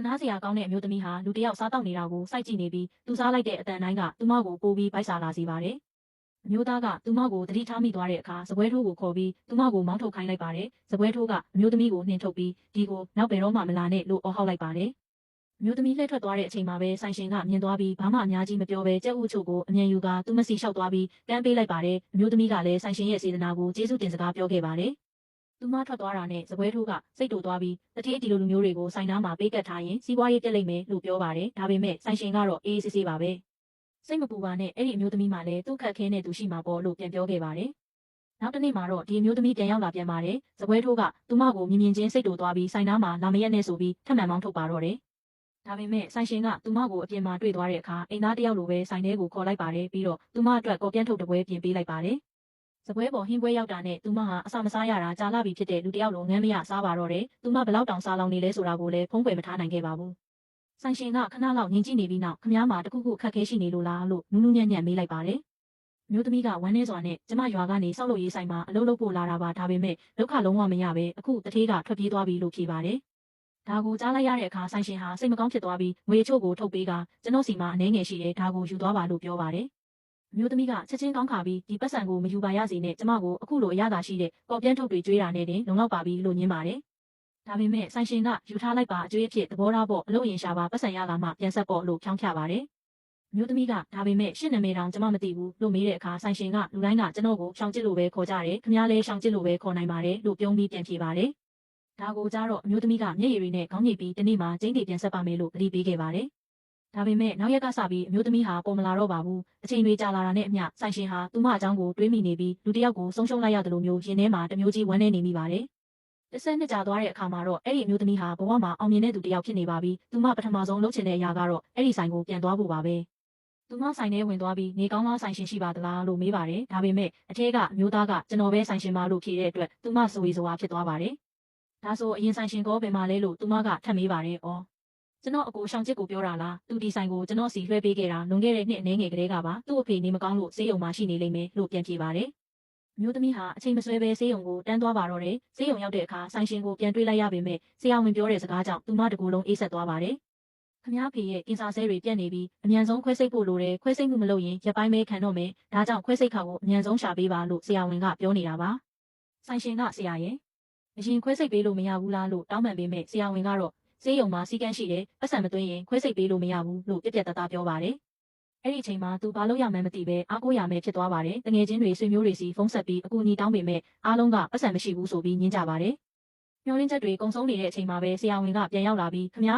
နားစရာကောင်းတဲ့အမျိုးသမီးဟာလူတစ်ယောက်စားတောက်နေတာကိုစိုက်ကြည့်နေပြီးသူစားလိုက်တဲ့အတန်တိုင်းကသူမကိုပိုပြီးဗိုက်စာလာစေပါတယ်။အမျိုးသားကသူမကိုသတိထားမိသွားတဲ့အခါစပွဲထိုးကိုခေါ်ပြီးသူမကိုမောင်းထုတ်ခိုင်းလိုက်ပါတယ်။စပွဲထိုးကအမျိုးသမီးကိုနှင်ထုတ်ပြီးဒီကိုနောက်ဘယ်တော့မှမလာနဲ့လို့အော်ဟောက်လိုက်ပါတယ်။အမျိုးသမီးလှည့်ထွက်သွားတဲ့အချိန်မှာပဲဆိုင်ရှင်ကမြင်သွားပြီးဘာမှအများကြီးမပြောဘဲကြက်ဥချို့ကိုအမြန်ယူကသူမစီလျှောက်သွားပြီးကမ်းပေးလိုက်ပါတယ်။အမျိုးသမီးကလည်းဆိုင်ရှင်ရဲ့စေတနာကိုကျေးဇူးတင်စကားပြောခဲ့ပါတယ်။သူမထွက်သွားတာနဲ့စပွဲထိုးကစိတ်တူသွားပြီးတတိဒီလိုလူမျိုးတွေကိုဆိုင်နားမှာပေးကတ်ထားရင်စီးပွားရေးတက်လိမ့်မယ်လို့ပြောပါတယ်။ဒါပေမဲ့ဆိုင်ရှင်ကတော့အေးဆေးဆေးပါပဲ။စိတ်မပူပါနဲ့အဲ့ဒီအမျိုးသမီးမှလည်းသူ့ခက်ခဲနဲ့သူရှိမှာပေါ့လို့ပြန်ပြောခဲ့ပါတယ်။နောက်တစ်နေ့မှာတော့ဒီအမျိုးသမီးပြန်ရောက်လာပြန်ပါတယ်။စပွဲထိုးကသူမကိုမြင်မြင်ချင်းစိတ်တူသွားပြီးဆိုင်နားမှာလာမရက်နဲ့ဆိုပြီးထပ်မံမောင်းထုတ်ပါတော့တယ်။ဒါပေမဲ့ဆိုင်ရှင်ကသူမကိုအပြင်မှာတွေ့သွားတဲ့အခါအိမ်သားတယောက်လိုပဲဆိုင်ထဲကိုခေါ်လိုက်ပါတယ်ပြီးတော့သူမအတွက်ကော်ပြန်ထုတ်တပွဲပြင်ပေးလိုက်ပါတယ်။စပွဲပေါ်ဟင်းပွဲရောက်တာနဲ့သူမဟာအစာမစားရတာကြာလာပြီဖြစ်တဲ့လူတယောက်လိုငမ်းမရစားပါတော့တယ်။သူမဘလောက်တောင်စားလောင်နေလဲဆိုတာကိုလည်းဖုံးကွယ်မထားနိုင်ခဲ့ပါဘူး။ဆိုင်ရှင်ကခဏလောက်ငြင်းကြည့်နေပြီးနောက်ခမားမှာတခုခုခက်ခဲရှိနေလို့လားလို့နူးနူးညံ့ညံ့မေးလိုက်ပါတယ်။မျိုးသမီးကဝမ်းနေစွာနဲ့ကျမရွာကနေဆောက်လုပ်ရေးဆိုင်မှာအလုပ်လုပ်ဖို့လာတာပါဒါပေမဲ့ဒုက္ခလုံးဝမရပဲအခုတထေးကထွက်ပြေးသွားပြီလို့ဖြေပါတယ်။ဒါကိုကြားလိုက်ရတဲ့အခါဆိုင်ရှင်ဟာစိတ်မကောင်းဖြစ်သွားပြီးငွေချို့ကိုထုတ်ပေးကကျွန်တော်စီမှာအနှဲငယ်ရှိတယ်ဒါကိုယူသွားပါလို့ပြောပါတယ်။အမျိုးသမီးကချက်ချင်းကောင်းခါပြီးဒီပတ်စံကိုမယူပါရစေနဲ့ကျမကိုအခုလိုအရသာရှိတဲ့ကော်ပြန်ထုတ်တွေကျွေးတာနဲ့တင်လုံလောက်ပါပြီလို့ညင်းပါတယ်။ဒါပေမဲ့ဆိုင်ရှင်ကယူထားလိုက်ပါအကျွေးအဖြစ်သဘောထားပေါ့အလို့ရင်ရှာပါပတ်စံရလာမှပြန်ဆက်ပေါ့လို့ဖြောင်းဖြပါတယ်။အမျိုးသမီးကဒါပေမဲ့ရှင့်နာမည်တောင်ကျမမသိဘူးလို့မေးတဲ့အခါဆိုင်ရှင်ကလူတိုင်းကကျွန်တော်ကိုရှောင်ကျစ်လို့ပဲခေါ်ကြတယ်ခင်ဗျားလည်းရှောင်ကျစ်လို့ပဲခေါ်နိုင်ပါတယ်လို့ပြုံးပြီးပြန်ဖြေပါတယ်။ဒါကိုကြားတော့အမျိုးသမီးကမျက်ရည်တွေနဲ့ခေါင်းညိတ်ပြီးတနေ့မှကျင်းတည်ပြန်ဆက်ပါမယ်လို့ကတိပေးခဲ့ပါတယ်။ဒါပေမဲ့နောက်ရက်ကစပြီးအမျိုးသမီးဟာပေါ်မလာတော့ပါဘူး။အချိန်တွေကြာလာတာနဲ့အမျှဆိုင်ရှင်ဟာသူမအကြောင်းကိုတွေးမိနေပြီးလူတစ်ယောက်ကိုဆုံးရှုံးလိုက်ရတယ်လို့မျိုးရင်ထဲမှာတမျိုးကြီးဝမ်းနေနေမိပါတယ်။တစ်ဆက်နှစ်ကြာသွားတဲ့အခါမှာတော့အဲ့ဒီအမျိုးသမီးဟာဘဝမှာအောင်မြင်တဲ့သူတစ်ယောက်ဖြစ်နေပါပြီ။သူမပထမဆုံးလုပ်ချင်တဲ့အရာကတော့အဲ့ဒီဆိုင်ကိုပြန်သွားဖို့ပါပဲ။သူမဆိုင်ထဲဝင်သွားပြီးနေကောင်းလားဆိုင်ရှင်ရှိပါသလားလို့မေးပါတယ်။ဒါပေမဲ့အထက်ကအမျိုးသားကကျွန်တော်ပဲဆိုင်ရှင်ပါလို့ဖြေတဲ့အတွက်သူမဆိုဝေဆိုတာဖြစ်သွားပါတယ်။ဒါဆိုအရင်ဆိုင်ရှင်ကောဘယ်မှာလဲလို့သူမကထပ်မေးပါတယ်။အော်ကျွန်တော်အကိုရှောင်ကျစ်ကိုပြောတာလားသူဒီဆိုင်ကိုကျွန်တော်စီလွှဲပေးခဲ့တာလွန်ခဲ့တဲ့နှစ်အနည်းငယ်ကလေးကပါသူ့အဖေနေမကောင်းလို့ဆေးရုံမှာရှိနေလိမ့်မယ်လို့ပြန်ဖြေပါတယ်။မျိုးသမီးဟာအချိန်မဆွဲပဲဆေးရုံကိုတန်းသွားပါတော့တယ်ဆေးရုံရောက်တဲ့အခါဆိုင်ရှင်ကိုပြန်တွေ့လိုက်ရပေမဲ့ဆရာဝန်ပြောတဲ့စကားကြောင့်သူမတကူလုံးအေးဆက်သွားပါတယ်။ခမားဖေရဲ့ကင်ဆာဆဲတွေပြတ်နေပြီးအမြန်ဆုံးခွဲစိတ်ဖို့လိုတယ်ခွဲစိတ်မှုမလုပ်ရင်ရက်ပိုင်းပဲခံတော့မယ်ဒါကြောင့်ခွဲစိတ်ခါကိုအမြန်ဆုံးရှာပေးပါလို့ဆရာဝန်ကပြောနေတာပါ။ဆိုင်ရှင်ကဆရာရဲ့အရင်ခွဲစိတ်ပေးလို့မရဘူးလားလို့တောင်းပန်ပေးမဲ့ဆရာဝန်ကတော့ဆေးရုံမှာစီကန်းရှိတယ်ပတ်စံမသွင်းရင်ခွဲစိတ်ပေးလို့မရဘူးလို့ပြက်ပြက်သားသားပြောပါတယ်။အဲ့ဒီအချိန်မှာသူဘာလို့ရမှန်းမသိပဲအားကိုးရမယ်ဖြစ်သွားပါတယ်။တငယ်ချင်းတွေဆွေမျိုးတွေစီဖုန်းဆက်ပြီးအကူအညီတောင်းပေမဲ့အားလုံးကပတ်စံမရှိဘူးဆိုပြီးညင်းကြပါတယ်။မျောလင်းချက်တွေကုံဆုံးနေတဲ့အချိန်မှာပဲဆရာဝန်ကပြန်ရောက်လာပြီးခမား